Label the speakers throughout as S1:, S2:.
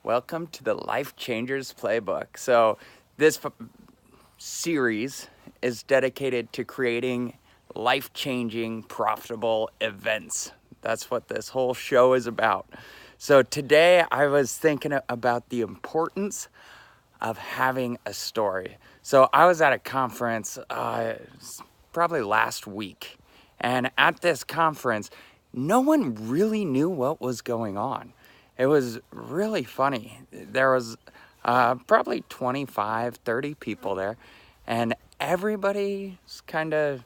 S1: Welcome to the Life Changers Playbook. So this series is dedicated to creating life-changing, profitable events. That's what this whole show is about. So today I was thinking about the importance of having a story. So I was at a conference probably last week, and at this conference, no one really knew what was going on. It was really funny. There was probably 25, 30 people there, and everybody's kind of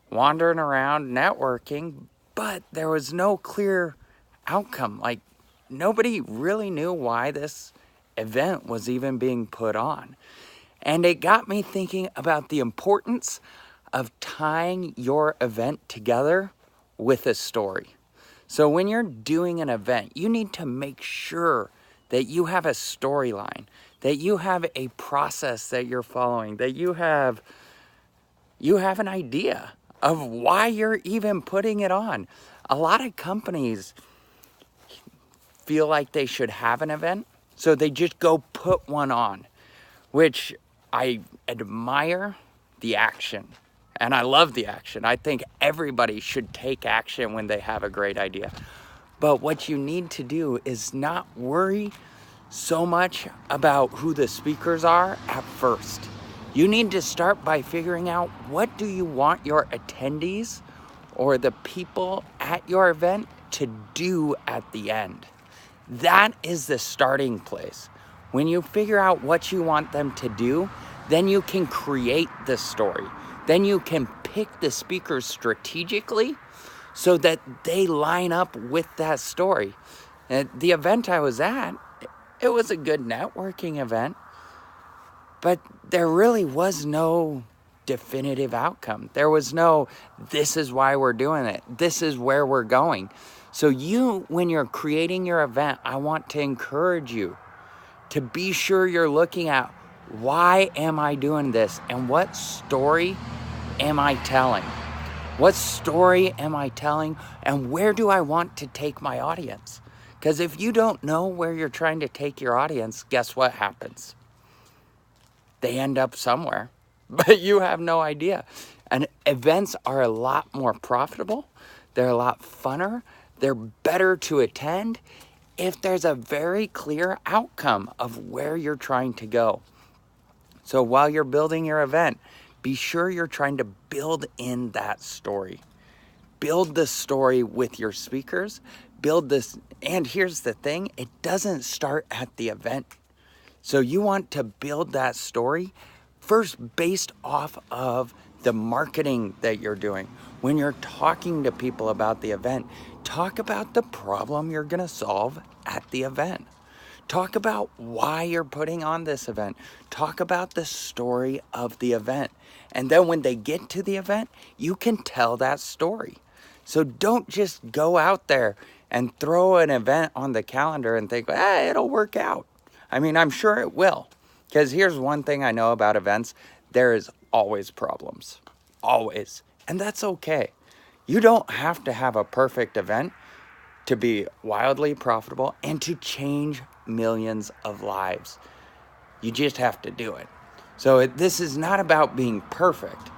S1: wandering around networking, but there was no clear outcome. Like, nobody really knew why this event was even being put on. And it got me thinking about the importance of tying your event together with a story. So when you're doing an event, you need to make sure that you have a storyline, that you have a process that you're following, that you have an idea of why you're even putting it on. A lot of companies feel like they should have an event, so they just go put one on, which I admire the action. And I love the action. I think everybody should take action when they have a great idea. But what you need to do is not worry so much about who the speakers are at first. You need to start by figuring out, what do you want your attendees or the people at your event to do at the end? That is the starting place. When you figure out what you want them to do, then you can create the story. Then you can pick the speakers strategically so that they line up with that story. The event I was at, it was a good networking event, but there really was no definitive outcome. There was no, this is why we're doing it. This is where we're going. So when you're creating your event, I want to encourage you to be sure you're looking at, why am I doing this? And what story am I telling? What story am I telling? And where do I want to take my audience? Because if you don't know where you're trying to take your audience, guess what happens? They end up somewhere, but you have no idea. And events are a lot more profitable. They're a lot funner. They're better to attend if there's a very clear outcome of where you're trying to go. So while you're building your event, be sure you're trying to build in that story. Build the story with your speakers. Build this. And here's the thing, it doesn't start at the event. So you want to build that story first based off of the marketing that you're doing. When you're talking to people about the event, talk about the problem you're going to solve at the event. Talk about why you're putting on this event. Talk about the story of the event. And then when they get to the event, you can tell that story. So don't just go out there and throw an event on the calendar and think, it'll work out. I mean, I'm sure it will. Because here's one thing I know about events. There is always problems. Always. And that's okay. You don't have to have a perfect event to be wildly profitable and to change millions of lives. You just have to do it. So this is not about being perfect.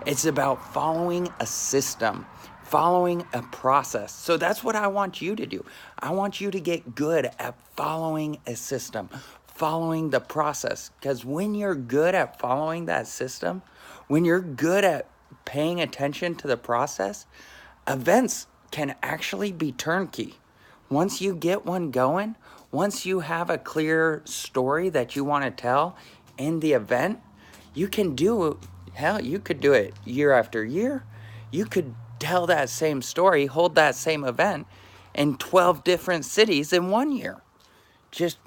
S1: It's about following a system, following a process. So that's what I want you to do. I want you to get good at following a system, following the process. Because when you're good at following that system, when you're good at paying attention to the process, events can actually be turnkey. Once you get one going, once you have a clear story that you want to tell in the event, you can do, you could do it year after year. You could tell that same story, hold that same event in 12 different cities in 1 year. Just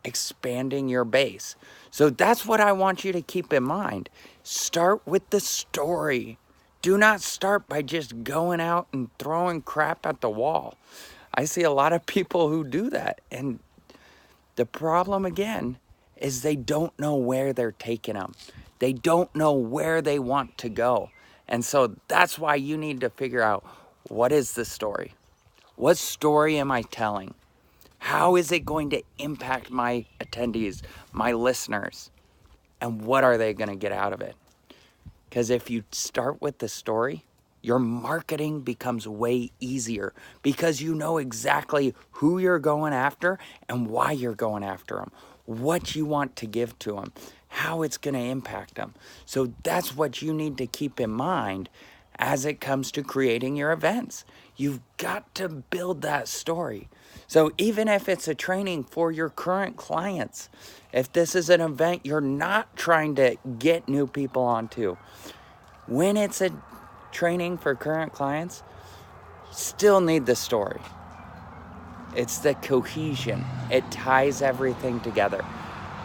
S1: expanding your base. So that's what I want you to keep in mind. Start with the story. Do not start by just going out and throwing crap at the wall. I see a lot of people who do that. And the problem, again, is they don't know where they're taking them. They don't know where they want to go. And so that's why you need to figure out, what is the story? What story am I telling? How is it going to impact my attendees, my listeners? And what are they going to get out of it? Because if you start with the story, your marketing becomes way easier because you know exactly who you're going after and why you're going after them, what you want to give to them, how it's going to impact them. So that's what you need to keep in mind as it comes to creating your events. You've got to build that story. So even if it's a training for your current clients, if this is an event you're not trying to get new people onto, when it's a training for current clients, still need the story. It's the cohesion. It ties everything together.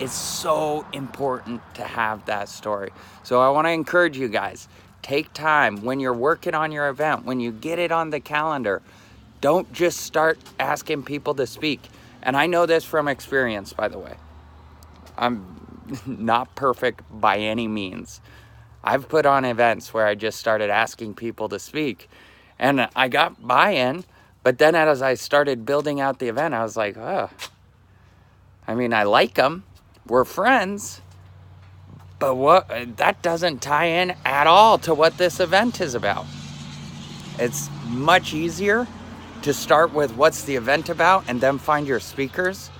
S1: It's so important to have that story. So I want to encourage you guys, take time when you're working on your event, when you get it on the calendar, don't just start asking people to speak. And I know this from experience, by the way. I'm not perfect by any means. I've put on events where I just started asking people to speak and I got buy-in, but then as I started building out the event, I was like, oh, I mean, I like them, we're friends, but that doesn't tie in at all to what this event is about. It's much easier to start with what's the event about and then find your speakers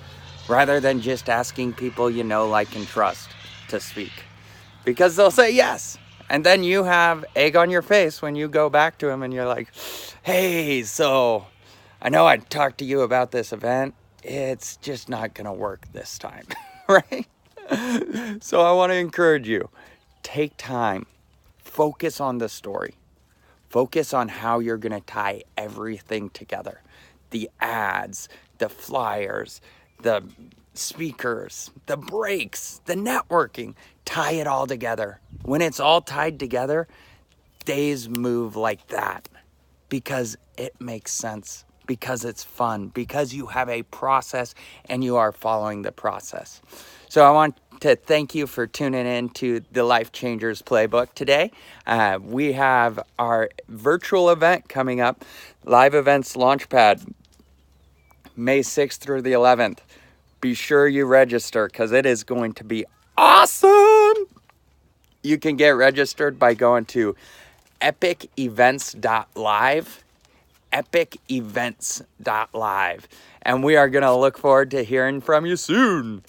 S1: rather than just asking people you know, like, and trust to speak. Because they'll say yes. And then you have egg on your face when you go back to them and you're like, hey, so I know I talked to you about this event. It's just not going to work this time, right? So I want to encourage you, take time, focus on the story. Focus on how you're going to tie everything together. The ads, the flyers, the speakers, the breaks, the networking, tie it all together. When it's all tied together, days move like that because it makes sense, because it's fun, because you have a process and you are following the process. So I want to thank you for tuning in to the Life Changers Playbook today. We have our virtual event coming up, Live Events Launchpad, May 6th through the 11th. Be sure you register because it is going to be awesome. You can get registered by going to epicevents.live, epicevents.live. And we are going to look forward to hearing from you soon.